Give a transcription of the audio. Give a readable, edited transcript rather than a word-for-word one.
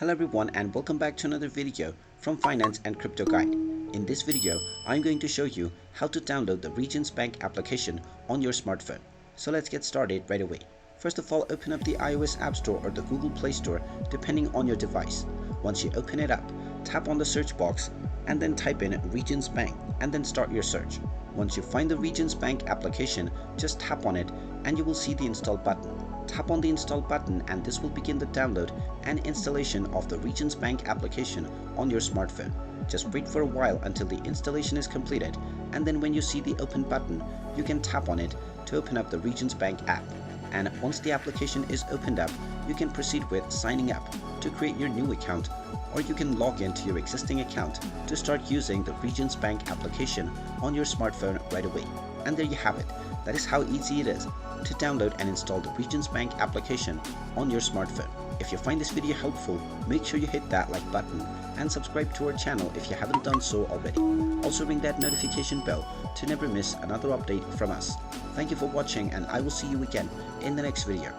Hello everyone and welcome back to another video from Finance and Crypto Guide. In this video, I'm going to show you how to download the Regions Bank application on your smartphone. So let's get started right away. First of all, open up the iOS App Store or the Google Play Store depending on your device. Once you open it up, tap on the search box and then type in Regions Bank and then start your search. Once you find the Regions Bank application, just tap on it and you will see the install button. Tap on the install button and this will begin the download and installation of the Regions Bank application on your smartphone. Just wait for a while until the installation is completed, and then when you see the open button, you can tap on it to open up the Regions Bank app. And once the application is opened up, you can proceed with signing up to create your new account, or you can log into your existing account to start using the Regions Bank application on your smartphone right away. And there you have it. That is how easy it is to download and install the Regions Bank application on your smartphone. If you find this video helpful, make sure you hit that like button and subscribe to our channel if you haven't done so already. Also ring that notification bell to never miss another update from us. Thank you for watching and I will see you again in the next video.